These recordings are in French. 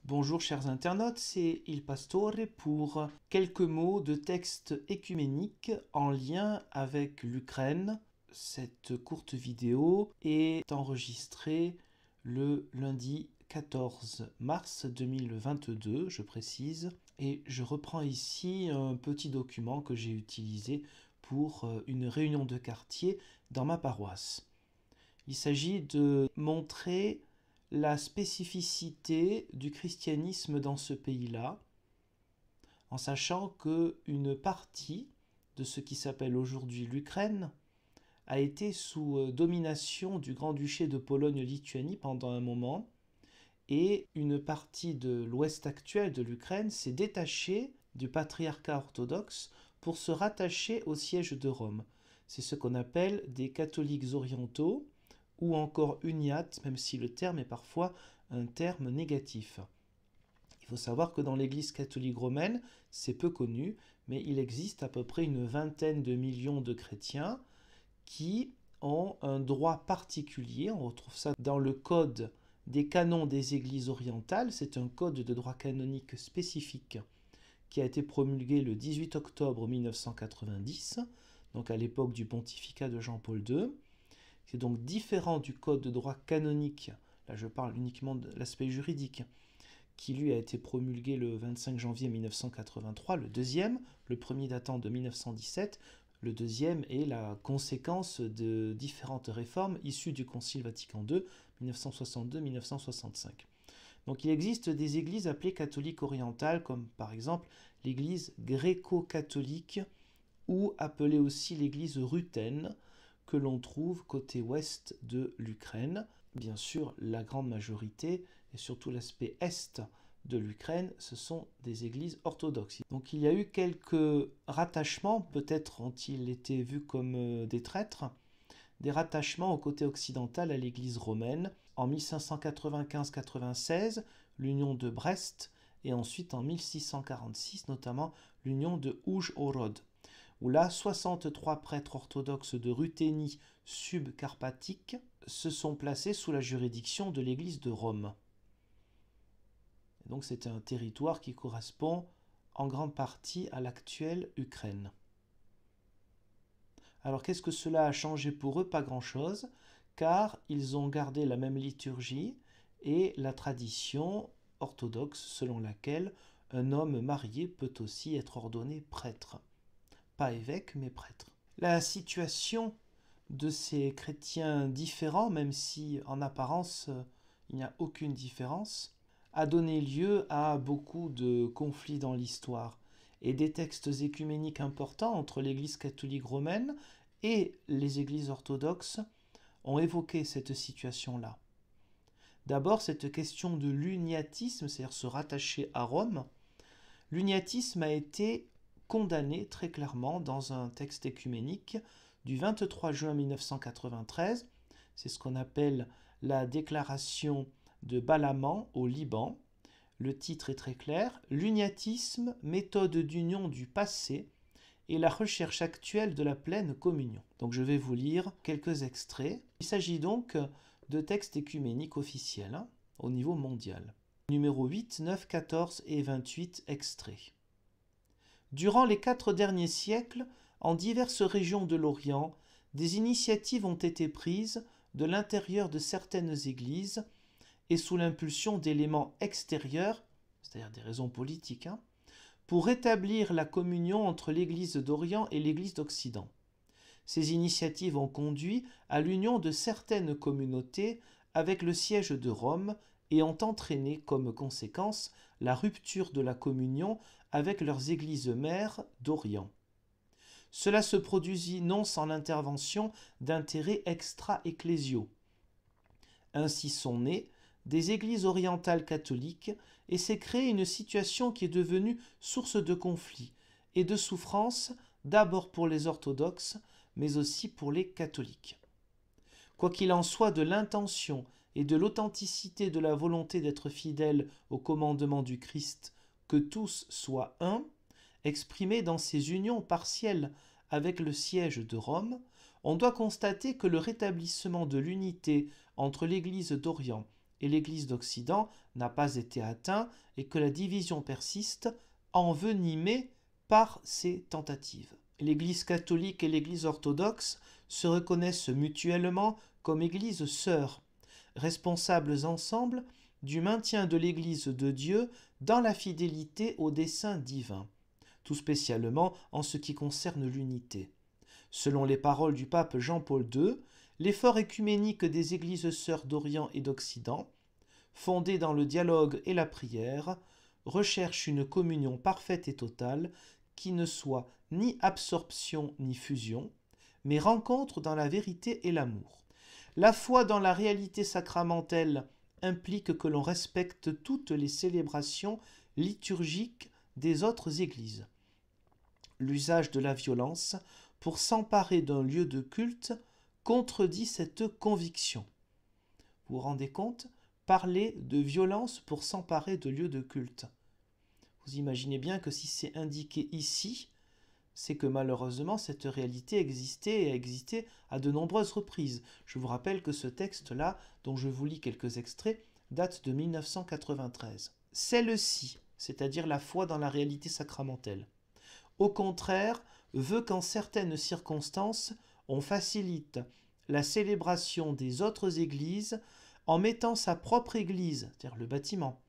Bonjour chers internautes, c'est Il Pastore pour quelques mots de texte écuménique en lien avec l'Ukraine. Cette courte vidéo est enregistrée le lundi 14 mars 2022, je précise, et je reprends ici un petit document que j'ai utilisé pour une réunion de quartier dans ma paroisse. Il s'agit de montrer la spécificité du christianisme dans ce pays-là, en sachant qu'une partie de ce qui s'appelle aujourd'hui l'Ukraine a été sous domination du Grand-Duché de Pologne-Lituanie pendant un moment, et une partie de l'ouest actuel de l'Ukraine s'est détachée du patriarcat orthodoxe pour se rattacher au siège de Rome. C'est ce qu'on appelle des catholiques orientaux, ou encore uniates, même si le terme est parfois un terme négatif. Il faut savoir que dans l'Église catholique romaine, c'est peu connu, mais il existe à peu près une vingtaine de millions de chrétiens qui ont un droit particulier. On retrouve ça dans le code des canons des Églises orientales. C'est un code de droit canonique spécifique qui a été promulgué le 18 octobre 1990, donc à l'époque du pontificat de Jean-Paul II. C'est donc différent du code de droit canonique, là je parle uniquement de l'aspect juridique, qui lui a été promulgué le 25 janvier 1983, le deuxième, le premier datant de 1917, le deuxième est la conséquence de différentes réformes issues du Concile Vatican II, 1962-1965. Donc il existe des églises appelées catholiques orientales, comme par exemple l'église gréco-catholique, ou appelée aussi l'église ruthène, que l'on trouve côté ouest de l'Ukraine. Bien sûr, la grande majorité, et surtout l'aspect est de l'Ukraine, ce sont des églises orthodoxes. Donc il y a eu quelques rattachements, peut-être ont-ils été vus comme des traîtres, des rattachements au côté occidental à l'église romaine. En 1595-96, l'union de Brest, et ensuite en 1646, notamment l'union de Užhorod, où là, 63 prêtres orthodoxes de Ruthénie subcarpatique se sont placés sous la juridiction de l'église de Rome. Et donc c'est un territoire qui correspond en grande partie à l'actuelle Ukraine. Alors qu'est-ce que cela a changé pour eux? Pas grand-chose, car ils ont gardé la même liturgie et la tradition orthodoxe selon laquelle un homme marié peut aussi être ordonné prêtre. Pas évêque, mais prêtre. La situation de ces chrétiens différents, même si en apparence il n'y a aucune différence, a donné lieu à beaucoup de conflits dans l'histoire et des textes écuméniques importants entre l'Église catholique romaine et les églises orthodoxes ont évoqué cette situation-là. D'abord, cette question de l'uniatisme, c'est-à-dire se rattacher à Rome. L'uniatisme a été condamné très clairement dans un texte écuménique du 23 juin 1993. C'est ce qu'on appelle la déclaration de Balaman au Liban. Le titre est très clair: l'uniatisme, méthode d'union du passé et la recherche actuelle de la pleine communion. Donc je vais vous lire quelques extraits. Il s'agit donc de textes écuméniques officiels au niveau mondial. Numéro 8, 9, 14 et 28 extraits. Durant les 4 derniers siècles, en diverses régions de l'Orient, des initiatives ont été prises de l'intérieur de certaines églises et sous l'impulsion d'éléments extérieurs, c'est-à-dire des raisons politiques, pour rétablir la communion entre l'Église d'Orient et l'Église d'Occident. Ces initiatives ont conduit à l'union de certaines communautés avec le siège de Rome et ont entraîné comme conséquence la rupture de la communion avec leurs églises mères d'Orient. Cela se produisit non sans l'intervention d'intérêts extra-ecclésiaux. Ainsi sont nées des églises orientales catholiques et s'est créée une situation qui est devenue source de conflits et de souffrances d'abord pour les orthodoxes mais aussi pour les catholiques. Quoi qu'il en soit de l'intention et de l'authenticité de la volonté d'être fidèle au commandement du Christ, que tous soient un, exprimé dans ces unions partielles avec le siège de Rome, on doit constater que le rétablissement de l'unité entre l'Église d'Orient et l'Église d'Occident n'a pas été atteint et que la division persiste, envenimée par ces tentatives. L'Église catholique et l'Église orthodoxe se reconnaissent mutuellement comme Églises sœurs, responsables ensemble du maintien de l'Église de Dieu dans la fidélité au dessein divin, tout spécialement en ce qui concerne l'unité. Selon les paroles du pape Jean-Paul II, l'effort œcuménique des Églises sœurs d'Orient et d'Occident, fondé dans le dialogue et la prière, recherche une communion parfaite et totale qui ne soit ni absorption ni fusion, mais rencontre dans la vérité et l'amour. La foi dans la réalité sacramentelle implique que l'on respecte toutes les célébrations liturgiques des autres églises. L'usage de la violence pour s'emparer d'un lieu de culte contredit cette conviction. Vous vous rendez compte ? Parler de violence pour s'emparer de lieux de culte. Vous imaginez bien que si c'est indiqué ici, c'est que malheureusement cette réalité existait et a existé à de nombreuses reprises. Je vous rappelle que ce texte-là, dont je vous lis quelques extraits, date de 1993. Celle-ci, c'est-à-dire la foi dans la réalité sacramentelle, au contraire, veut qu'en certaines circonstances, on facilite la célébration des autres églises en mettant sa propre église, c'est-à-dire le bâtiment,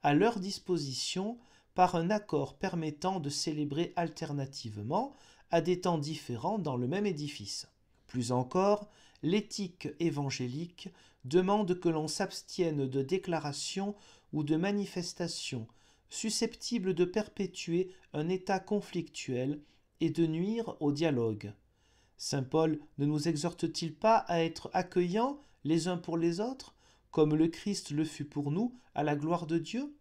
à leur disposition par un accord permettant de célébrer alternativement à des temps différents dans le même édifice. Plus encore, l'éthique évangélique demande que l'on s'abstienne de déclarations ou de manifestations susceptibles de perpétuer un état conflictuel et de nuire au dialogue. Saint Paul ne nous exhorte-t-il pas à être accueillants les uns pour les autres, comme le Christ le fut pour nous, à la gloire de Dieu ?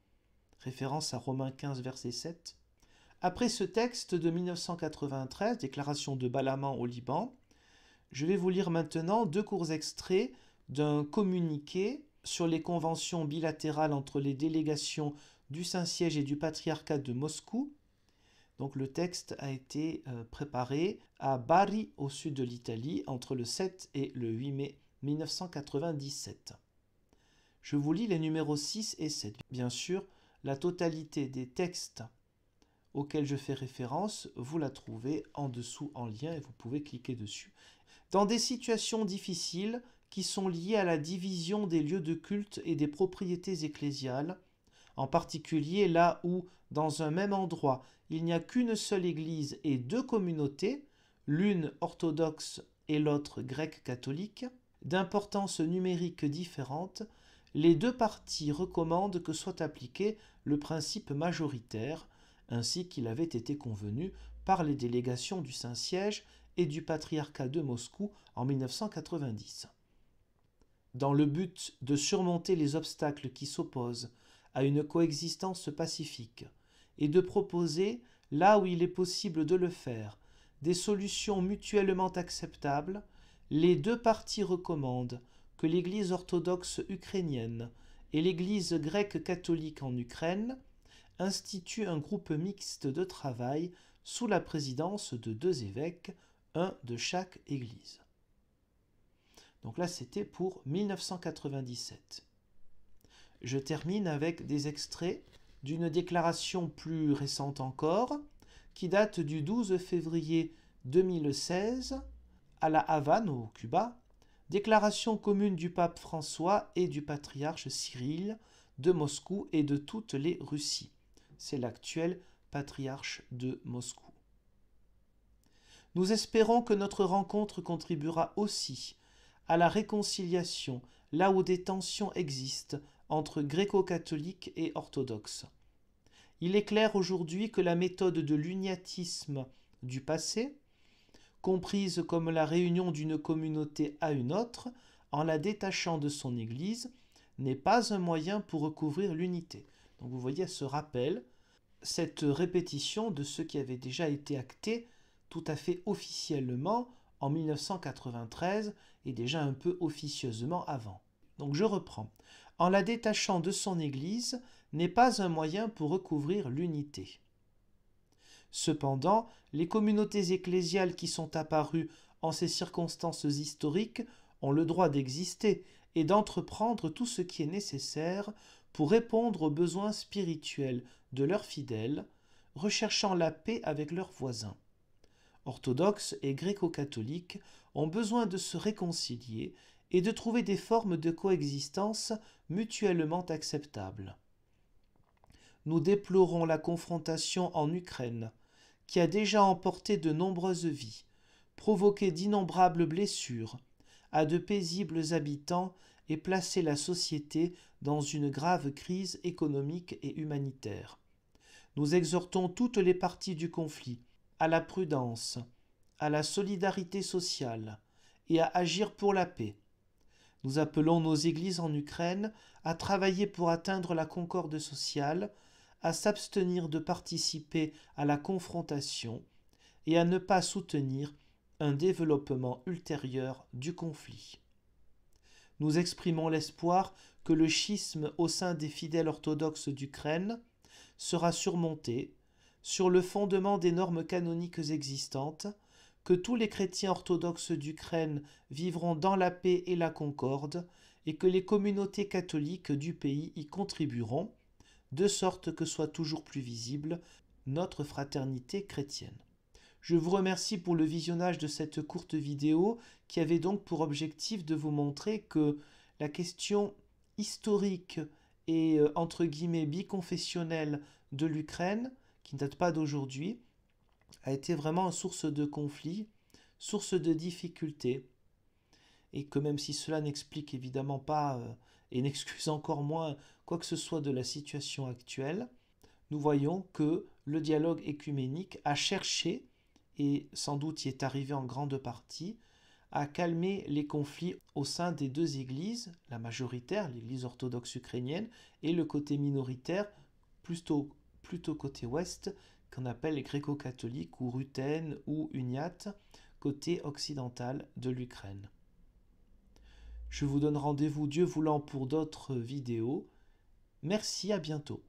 Référence à Romains 15, verset 7. Après ce texte de 1993, déclaration de Balaman au Liban, je vais vous lire maintenant 2 courts extraits d'un communiqué sur les conventions bilatérales entre les délégations du Saint-Siège et du Patriarcat de Moscou. Donc le texte a été préparé à Bari, au sud de l'Italie, entre le 7 et le 8 mai 1997. Je vous lis les numéros 6 et 7. Bien sûr, la totalité des textes auxquels je fais référence, vous la trouvez en dessous en lien et vous pouvez cliquer dessus. Dans des situations difficiles qui sont liées à la division des lieux de culte et des propriétés ecclésiales, en particulier là où, dans un même endroit, il n'y a qu'une seule église et 2 communautés, l'une orthodoxe et l'autre grecque catholique, d'importance numérique différente, les 2 parties recommandent que soit appliqué le principe majoritaire, ainsi qu'il avait été convenu par les délégations du Saint-Siège et du Patriarcat de Moscou en 1990. Dans le but de surmonter les obstacles qui s'opposent à une coexistence pacifique et de proposer, là où il est possible de le faire, des solutions mutuellement acceptables, les 2 parties recommandent que l'Église orthodoxe ukrainienne et l'Église grecque catholique en Ukraine instituent un groupe mixte de travail sous la présidence de 2 évêques, un de chaque Église. Donc là, c'était pour 1997. Je termine avec des extraits d'une déclaration plus récente encore, qui date du 12 février 2016 à La Havane, au Cuba, déclaration commune du pape François et du patriarche Cyril de Moscou et de toutes les Russies. C'est l'actuel patriarche de Moscou. Nous espérons que notre rencontre contribuera aussi à la réconciliation là où des tensions existent entre gréco-catholiques et orthodoxes. Il est clair aujourd'hui que la méthode de l'uniatisme du passé, comprise comme la réunion d'une communauté à une autre, en la détachant de son Église, n'est pas un moyen pour recouvrir l'unité. Donc vous voyez ce rappel, cette répétition de ce qui avait déjà été acté tout à fait officiellement en 1993 et déjà un peu officieusement avant. Donc je reprends. En la détachant de son Église n'est pas un moyen pour recouvrir l'unité. Cependant, les communautés ecclésiales qui sont apparues en ces circonstances historiques ont le droit d'exister et d'entreprendre tout ce qui est nécessaire pour répondre aux besoins spirituels de leurs fidèles, recherchant la paix avec leurs voisins. Orthodoxes et gréco-catholiques ont besoin de se réconcilier et de trouver des formes de coexistence mutuellement acceptables. Nous déplorons la confrontation en Ukraine, qui a déjà emporté de nombreuses vies, provoqué d'innombrables blessures, à de paisibles habitants et placé la société dans une grave crise économique et humanitaire. Nous exhortons toutes les parties du conflit à la prudence, à la solidarité sociale et à agir pour la paix. Nous appelons nos églises en Ukraine à travailler pour atteindre la concorde sociale, à s'abstenir de participer à la confrontation et à ne pas soutenir un développement ultérieur du conflit. Nous exprimons l'espoir que le schisme au sein des fidèles orthodoxes d'Ukraine sera surmonté sur le fondement des normes canoniques existantes, que tous les chrétiens orthodoxes d'Ukraine vivront dans la paix et la concorde, et que les communautés catholiques du pays y contribueront, de sorte que soit toujours plus visible notre fraternité chrétienne. Je vous remercie pour le visionnage de cette courte vidéo qui avait donc pour objectif de vous montrer que la question historique et entre guillemets biconfessionnelle de l'Ukraine, qui ne date pas d'aujourd'hui, a été vraiment une source de conflit, source de difficultés, et que même si cela n'explique évidemment pas et n'excuse encore moins quoi que ce soit de la situation actuelle, nous voyons que le dialogue écuménique a cherché, et sans doute y est arrivé en grande partie, à calmer les conflits au sein des deux églises, la majoritaire, l'église orthodoxe ukrainienne, et le côté minoritaire, plutôt côté ouest, qu'on appelle les gréco-catholiques ou ruthènes ou uniates, côté occidental de l'Ukraine. Je vous donne rendez-vous, Dieu voulant, pour d'autres vidéos. Merci, à bientôt.